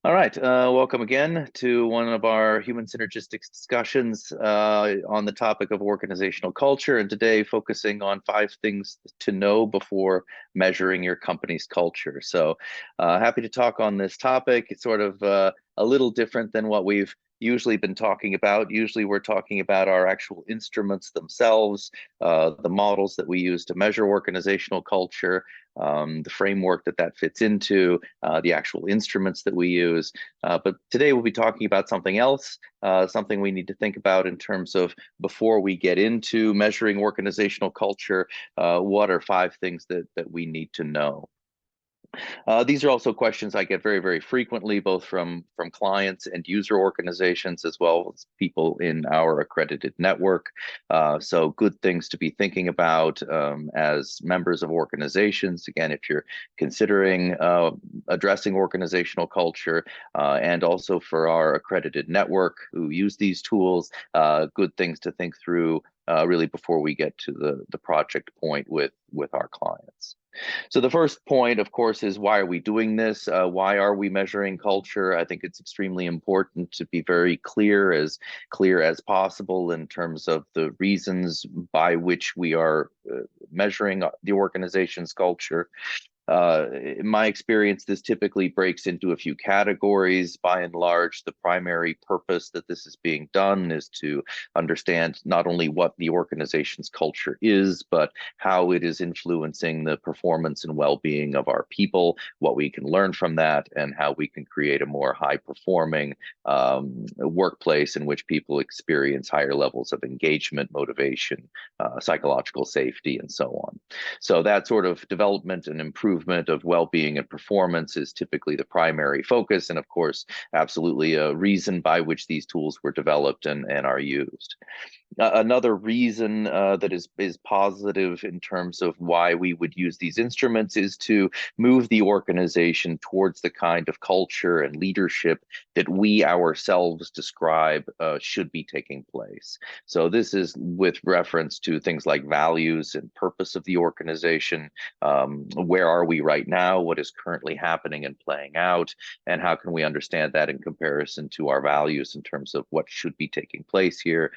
All right, welcome again to one of our human synergistics discussions on the topic of organizational culture, and today focusing on 5 things to know before measuring your company's culture. So happy to talk on this topic. It's sort of a little different than what we've usually been talking about. Usually we're talking about our actual instruments themselves, the models that we use to measure organizational culture, the framework that fits into, the actual instruments that we use. But today we'll be talking about something else, something we need to think about in terms of before we get into measuring organizational culture, what are 5 things that we need to know? These are also questions I get very, very frequently, both from clients and user organizations, as well as people in our accredited network. So good things to be thinking about as members of organizations. Again, if you're considering addressing organizational culture, and also for our accredited network who use these tools, good things to think through really before we get to the project point with our clients. So the first point, of course, is why are we doing this? Why are we measuring culture? I think it's extremely important to be very clear as possible in terms of the reasons by which we are measuring the organization's culture. In my experience, this typically breaks into a few categories. By and large, the primary purpose that this is being done is to understand not only what the organization's culture is, but how it is influencing the performance and well-being of our people, what we can learn from that, and how we can create a more high-performing workplace in which people experience higher levels of engagement, motivation, psychological safety, and so on. So that sort of development and improvement of well-being and performance is typically the primary focus, and of course, absolutely a reason by which these tools were developed and are used. Another reason that is positive in terms of why we would use these instruments is to move the organization towards the kind of culture and leadership that we ourselves describe should be taking place. So this is with reference to things like values and purpose of the organization. Where are we right now? What is currently happening and playing out? And how can we understand that in comparison to our values in terms of what should be taking place here?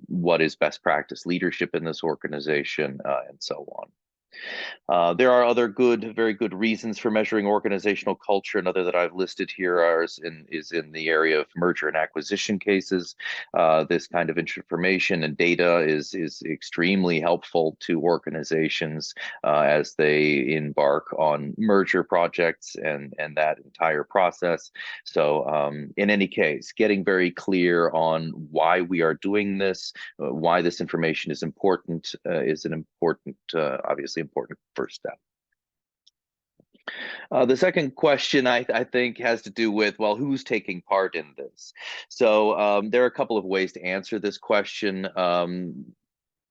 What is best practice leadership in this organization, and so on. There are other very good reasons for measuring organizational culture. Another that I've listed here is in the area of merger and acquisition cases. This kind of information and data is extremely helpful to organizations as they embark on merger projects and that entire process. So in any case, getting very clear on why we are doing this, why this information is important, is an important, obviously important first step. The second question I think has to do with, well, who's taking part in this? So there are a couple of ways to answer this question.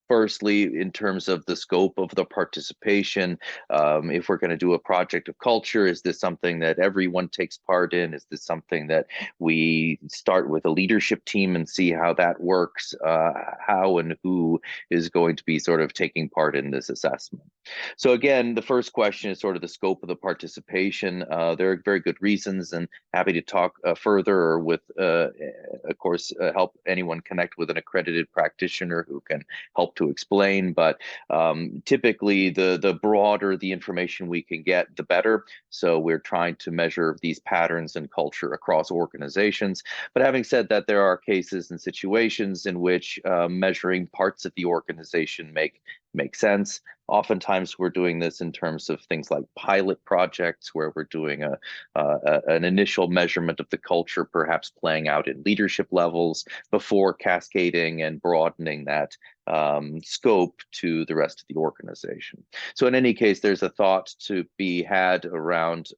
Firstly, in terms of the scope of the participation, if we're going to do a project of culture, is this something that everyone takes part in? Is this something that we start with a leadership team and see how that works? How and who is going to be sort of taking part in this assessment? So again, the first question is sort of the scope of the participation. There are very good reasons, and happy to talk further or with, of course, help anyone connect with an accredited practitioner who can help to explain, but typically the broader the information we can get, the better. So we're trying to measure these patterns and culture across organizations. But having said that, there are cases and situations in which measuring parts of the organization make sense. Oftentimes we're doing this in terms of things like pilot projects where we're doing an initial measurement of the culture, perhaps playing out in leadership levels before cascading and broadening that scope to the rest of the organization. So in any case, there's a thought to be had around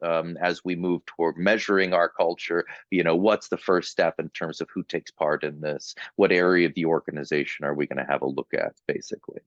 as we move toward measuring our culture, what's the first step in terms of who takes part in this? What area of the organization are we going to have a look at, basically?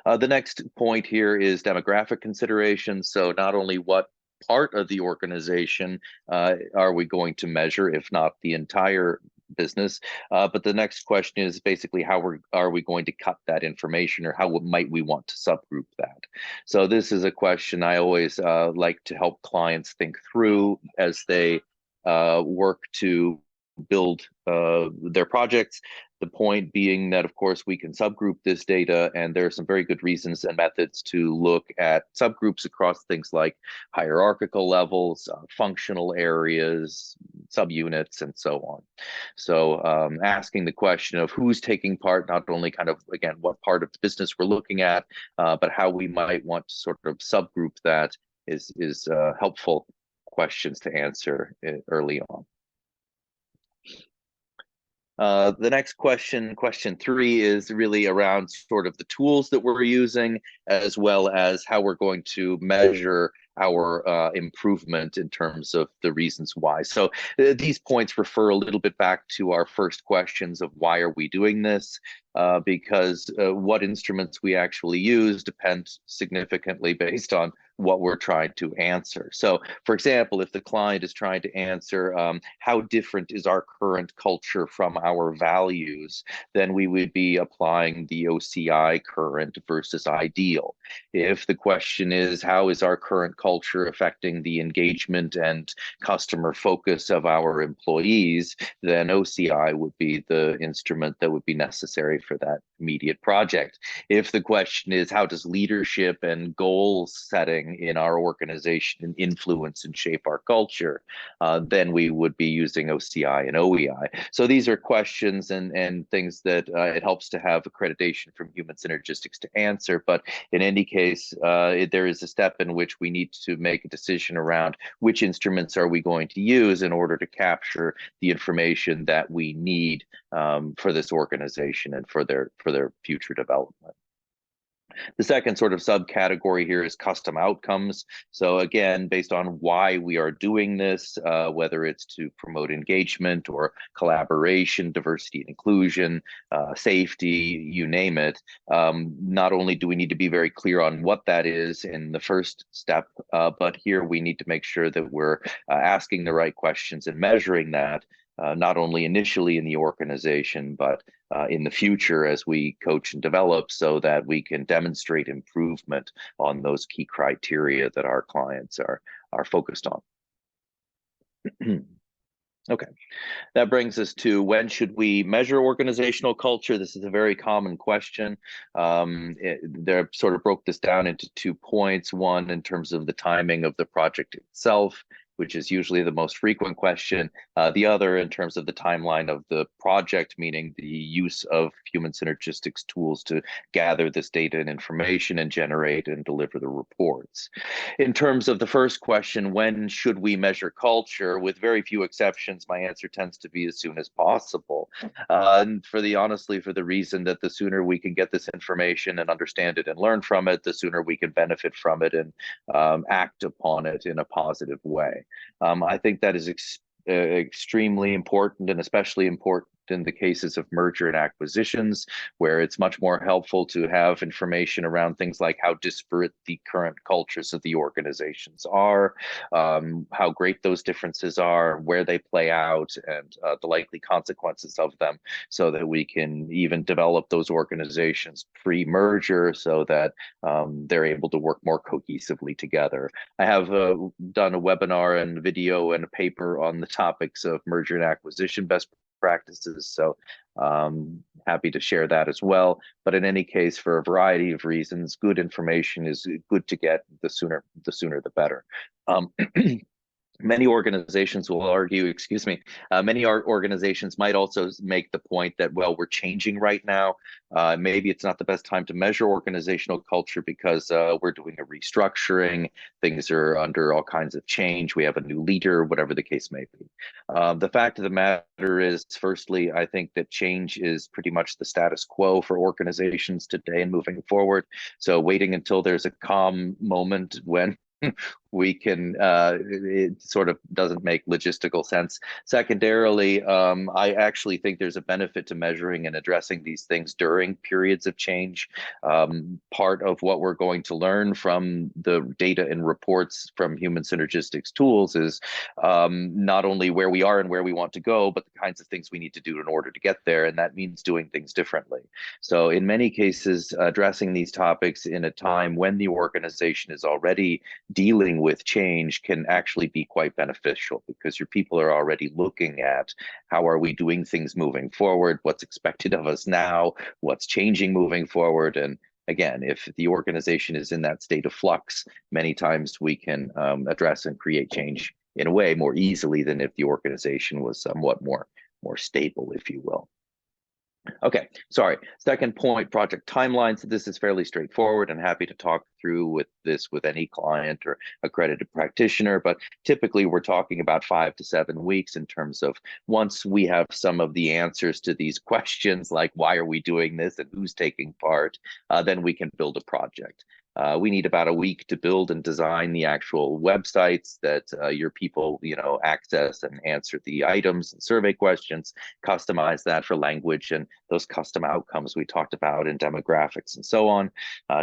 The next point here is demographic considerations. So not only what part of the organization are we going to measure, if not the entire business, but the next question is basically how are we going to cut that information, or how might we want to subgroup that? So this is a question I always like to help clients think through as they work to build their projects. The point being that, of course, we can subgroup this data, and there are some very good reasons and methods to look at subgroups across things like hierarchical levels, functional areas, subunits, and so on. So asking the question of who's taking part, not only kind of, again, what part of the business we're looking at, but how we might want to sort of subgroup that is helpful questions to answer early on. The next question, question 3, is really around sort of the tools that we're using, as well as how we're going to measure our improvement in terms of the reasons why. So these points refer a little bit back to our first questions of why are we doing this, because what instruments we actually use depends significantly based on what we're trying to answer. So, for example, if the client is trying to answer how different is our current culture from our values, then we would be applying the OCI current versus ideal. If the question is how is our current culture affecting the engagement and customer focus of our employees, then OCI would be the instrument that would be necessary for that immediate project. If the question is how does leadership and goal setting in our organization influence and shape our culture, then we would be using OCI and OEI. So these are questions and things that it helps to have accreditation from Human Synergistics to answer. But in any case, there is a step in which we need to make a decision around which instruments are we going to use in order to capture the information that we need for this organization and for their future development. The second sort of subcategory here is custom outcomes. So again, based on why we are doing this, whether it's to promote engagement or collaboration, diversity and inclusion, safety, you name it, not only do we need to be very clear on what that is in the first step, but here we need to make sure that we're asking the right questions and measuring that, not only initially in the organization, but in the future as we coach and develop, so that we can demonstrate improvement on those key criteria that our clients are focused on. Okay, that brings us to when should we measure organizational culture? This is a very common question. They sort of broke this down into 2 points. One, in terms of the timing of the project itself, which is usually the most frequent question. The other in terms of the timeline of the project, meaning the use of Human Synergistics tools to gather this data and information and generate and deliver the reports. In terms of the first question, when should we measure culture? With very few exceptions, my answer tends to be as soon as possible. And honestly, for the reason that the sooner we can get this information and understand it and learn from it, the sooner we can benefit from it and act upon it in a positive way. I think that is extremely important, and especially important in the cases of merger and acquisitions, where it's much more helpful to have information around things like how disparate the current cultures of the organizations are, how great those differences are, where they play out, and the likely consequences of them, so that we can even develop those organizations pre-merger so that they're able to work more cohesively together. I have done a webinar and video and a paper on the topics of merger and acquisition best practices, so happy to share that as well. But in any case, for a variety of reasons, good information is good to get. The sooner the better. Many organizations will argue, many organizations might also make the point that, well, we're changing right now. Maybe it's not the best time to measure organizational culture because we're doing a restructuring. Things are under all kinds of change. We have a new leader, whatever the case may be. The fact of the matter is, firstly, I think that change is pretty much the status quo for organizations today and moving forward. So waiting until there's a calm moment when we can, it sort of doesn't make logistical sense. Secondarily, I actually think there's a benefit to measuring and addressing these things during periods of change. Part of what we're going to learn from the data and reports from Human Synergistics tools is not only where we are and where we want to go, but the kinds of things we need to do in order to get there, and that means doing things differently. So in many cases, addressing these topics in a time when the organization is already dealing with change can actually be quite beneficial, because your people are already looking at how are we doing things moving forward, what's expected of us now, what's changing moving forward. And again, if the organization is in that state of flux, many times we can address and create change in a way more easily than if the organization was somewhat more stable, if you will. Okay, sorry. Second point, project timelines. This is fairly straightforward, and happy to talk through with this with any client or accredited practitioner, but typically we're talking about 5 to 7 weeks in terms of once we have some of the answers to these questions, like why are we doing this and who's taking part, then we can build a project. We need about a week to build and design the actual websites that your people, access and answer the items and survey questions, customize that for language and those custom outcomes we talked about in demographics and so on.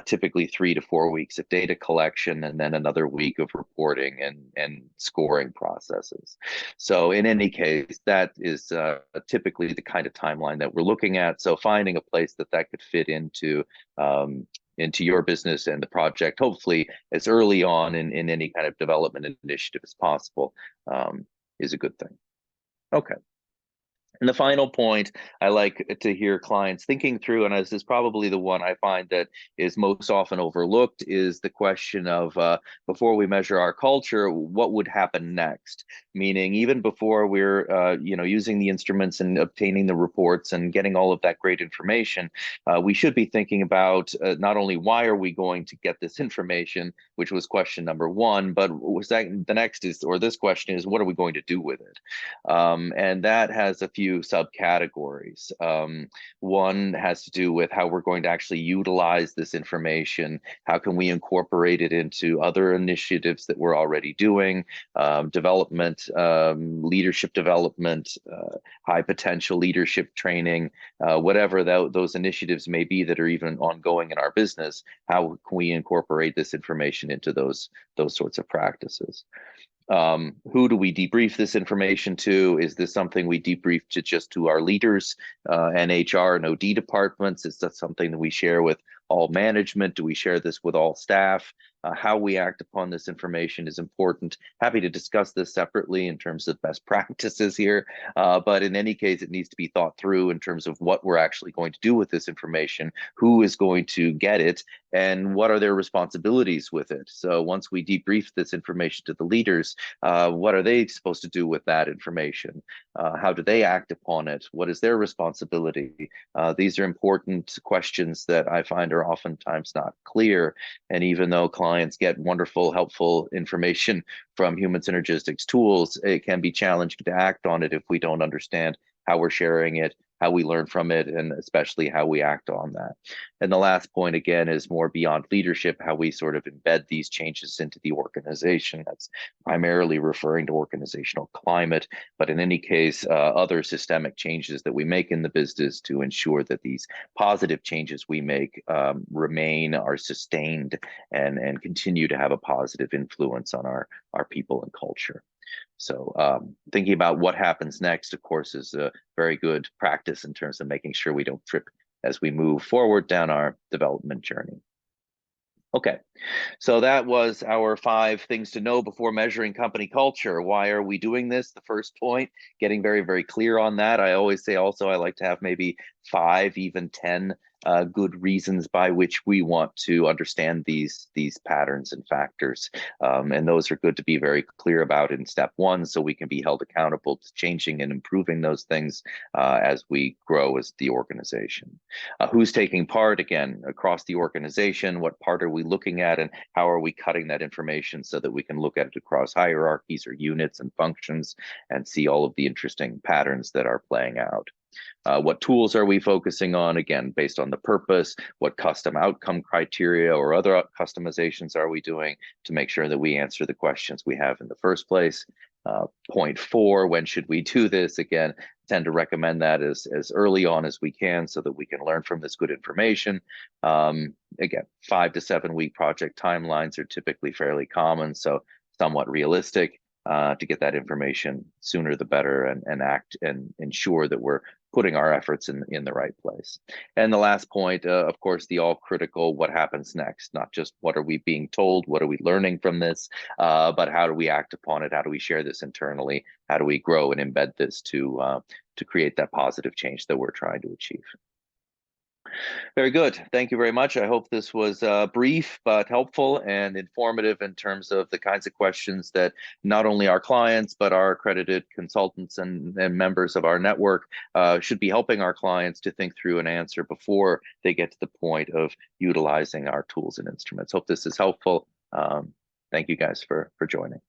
Typically 3 to 4 weeks of data collection, and then another week of reporting and scoring processes. So in any case, that is typically the kind of timeline that we're looking at. So finding a place that could fit into your business and the project, hopefully as early on in any kind of development initiative as possible, is a good thing. Okay. And the final point I like to hear clients thinking through, and this is probably the one I find that is most often overlooked, is the question of before we measure our culture, what would happen next? Meaning, even before we're using the instruments and obtaining the reports and getting all of that great information, we should be thinking about not only why are we going to get this information, which was question number one, but the next is, or this question is, what are we going to do with it? And that has a few subcategories. One has to do with how we're going to actually utilize this information. How can we incorporate it into other initiatives that we're already doing? Development, leadership development, high potential leadership training, whatever those initiatives may be that are even ongoing in our business. How can we incorporate this information into those sorts of practices? Who do we debrief this information to? Is this something we debrief to our leaders and HR and OD departments? Is that something that we share with all management? Do we share this with all staff? How we act upon this information is important. Happy to discuss this separately in terms of best practices here, but in any case, it needs to be thought through in terms of what we're actually going to do with this information, who is going to get it, and what are their responsibilities with it. So once we debrief this information to the leaders, what are they supposed to do with that information? How do they act upon it? What is their responsibility? These are important questions that I find are oftentimes not clear. And even though clients get wonderful, helpful information from human synergistics tools, it can be challenging to act on it if we don't understand how we're sharing it, how we learn from it, and especially how we act on that. And the last point, again, is more beyond leadership, how we sort of embed these changes into the organization. That's primarily referring to organizational climate, but in any case, other systemic changes that we make in the business to ensure that these positive changes we make remain, are sustained, and continue to have a positive influence on our people and culture. So thinking about what happens next, of course, is a very good practice in terms of making sure we don't trip as we move forward down our development journey. Okay, so that was our 5 things to know before measuring company culture. Why are we doing this? The first point, getting very, very clear on that. I always say also I like to have maybe 5, even 10 good reasons by which we want to understand these patterns and factors. And those are good to be very clear about in step 1, so we can be held accountable to changing and improving those things as we grow as the organization. Who's taking part, again, across the organization? What part are we looking at, and how are we cutting that information so that we can look at it across hierarchies or units and functions and see all of the interesting patterns that are playing out? What tools are we focusing on? Again, based on the purpose. What custom outcome criteria or other customizations are we doing to make sure that we answer the questions we have in the first place? Point 4, when should we do this? Again, tend to recommend that as early on as we can so that we can learn from this good information. Again, 5 to 7 week project timelines are typically fairly common, so somewhat realistic. To get that information sooner the better, and act and ensure that we're putting our efforts in the right place. And the last point, of course, the all critical, what happens next? Not just what are we being told, what are we learning from this, but how do we act upon it? How do we share this internally? How do we grow and embed this to create that positive change that we're trying to achieve? Very good. Thank you very much. I hope this was brief but helpful and informative in terms of the kinds of questions that not only our clients but our accredited consultants and members of our network should be helping our clients to think through and answer before they get to the point of utilizing our tools and instruments. Hope this is helpful. Thank you guys for joining.